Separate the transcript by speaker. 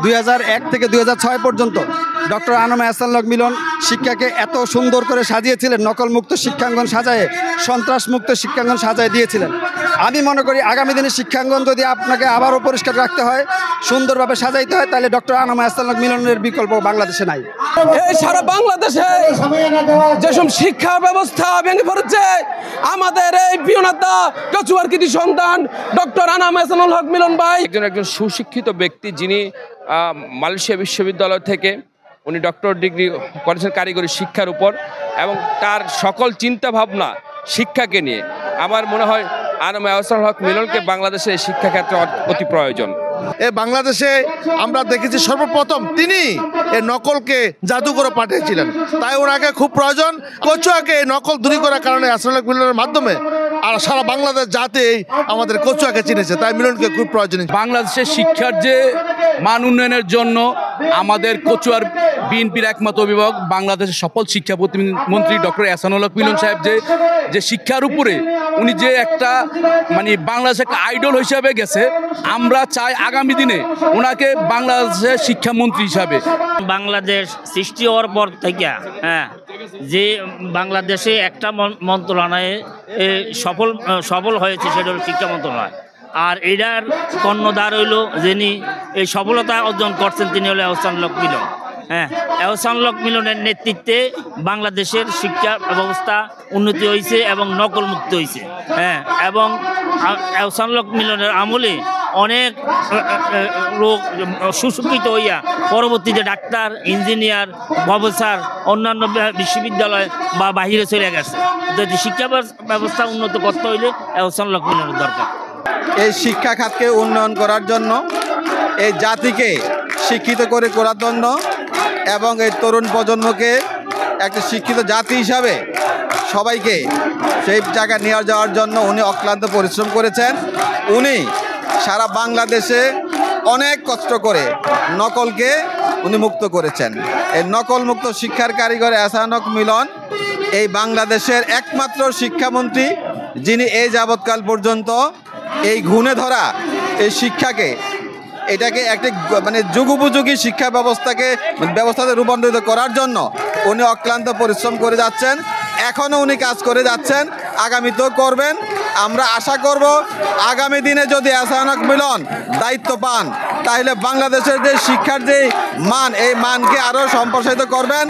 Speaker 1: 2001 থেকে 2006 পর্যন্ত ডক্টর আনম এহসানুল হক মিলন শিক্ষাকে এত সুন্দর করে সাজিয়েছিলেন, নকলমুক্ত শিক্ষাঙ্গন সাজায়ে, সন্ত্রাসমুক্ত শিক্ষাঙ্গন সাজায় দিয়েছিলেন। আমি মনে করি আগামী দিনে শিক্ষাঙ্গন যদি আপনাকে আবারও পরিষ্কার রাখতে হয়, সুন্দরভাবে সাজাইতে হয়, তাহলে ডক্টর আনম এহসানুল হক মিলনের বিকল্প বাংলাদেশে নাই।
Speaker 2: এই সারা বাংলাদেশে যেসব শিক্ষা ব্যবস্থা ভেঙে পড়েছে, আমাদের এই প্রিয় নেতা কচুয়ার কৃতি সন্তান ডক্টর আনম এহসানুল হক মিলন ভাই
Speaker 3: একজন সুশিক্ষিত ব্যক্তি, যিনি মালয়েশিয়া বিশ্ববিদ্যালয় থেকে উনি ডক্টর ডিগ্রি করেছেন কারিগরি শিক্ষার উপর, এবং তার সকল চিন্তা ভাবনা শিক্ষাকে নিয়ে। আমার মনে হয় আনম এহসানুল হক মিলনকে বাংলাদেশের শিক্ষাক্ষেত্রে অতি প্রয়োজন।
Speaker 4: বাংলাদেশে আমরা দেখেছি সর্বপ্রথম তিনি এই নকলকে জাদুঘরে পাঠিয়েছিলেন, তাই ওনাকে খুব প্রয়োজন। কচুয়াকে এই নকল দূরী করার কারণে এহসানুল হক মিলনের মাধ্যমে আর সারা বাংলাদেশ জাতি আমাদের কচুয়াকে চিনেছে, তাই মিলনকে খুব প্রয়োজনীয়।
Speaker 2: বাংলাদেশের শিক্ষার যে মান উন্নয়নের জন্য আমাদের কচুয়ার বিএনপির একমাত্র অভিভাবক বাংলাদেশের সফল শিক্ষা প্রতিমন্ত্রী ডক্টর এহসানুল হক মিলন সাহেব যে শিক্ষার উপরে উনি যে একটা বাংলাদেশের একটা আইডল হিসাবে গেছে, আমরা চাই আগামী দিনে ওনাকে বাংলাদেশের শিক্ষামন্ত্রী হিসাবে।
Speaker 5: বাংলাদেশ সৃষ্টি হওয়ার পর থেকে যে বাংলাদেশে একটা মন্ত্রণালয়ে সফল হয়েছে, সেটা হল শিক্ষা মন্ত্রণালয়। আর এটার কর্ণধার হইল যিনি এই সফলতা অর্জন করছেন, তিনি হলো এহসানুল হক মিলন। এহসানুল হক মিলনের নেতৃত্বে বাংলাদেশের শিক্ষা ব্যবস্থা উন্নতি হয়েছে এবং নকলমুক্ত হয়েছে। এবং এহসানুল হক মিলনের আমলে অনেক লোক সুশিক্ষিত হইয়া পরবর্তীতে ডাক্তার, ইঞ্জিনিয়ার, প্রফেসর অন্যান্য বিশ্ববিদ্যালয় বা বাহিরে চলে গেছে। যদি শিক্ষা ব্যবস্থা উন্নত করতে হইলে এহসানুল হক মিলনের দরকার।
Speaker 1: এই শিক্ষা খাতকে উন্নয়ন করার জন্য, এই জাতিকে শিক্ষিত করে করার জন্য এবং এই তরুণ প্রজন্মকে একটা শিক্ষিত জাতি হিসাবে সবাইকে সেই জায়গায় নিয়ে যাওয়ার জন্য উনি অক্লান্ত পরিশ্রম করেছেন। উনি সারা বাংলাদেশে অনেক কষ্ট করে নকলকে উনি মুক্ত করেছেন। এই নকল মুক্ত শিক্ষার কারিগর এহসানুল হক মিলন এই বাংলাদেশের একমাত্র শিক্ষামন্ত্রী, যিনি এই যাবৎকাল পর্যন্ত এই ঘুণে ধরা এই শিক্ষাকে, এটাকে একটি যুগোপযোগী শিক্ষা ব্যবস্থাতে রূপান্তরিত করার জন্য উনি অক্লান্ত পরিশ্রম করে যাচ্ছেন। এখনও উনি কাজ করে যাচ্ছেন, আগামীতেও করবেন। আমরা আশা করব আগামী দিনে যদি এহসানুল হক মিলন দায়িত্ব পান, তাহলে বাংলাদেশের যে শিক্ষার যে মান, এই মানকে আরও সম্প্রসারিত করবেন।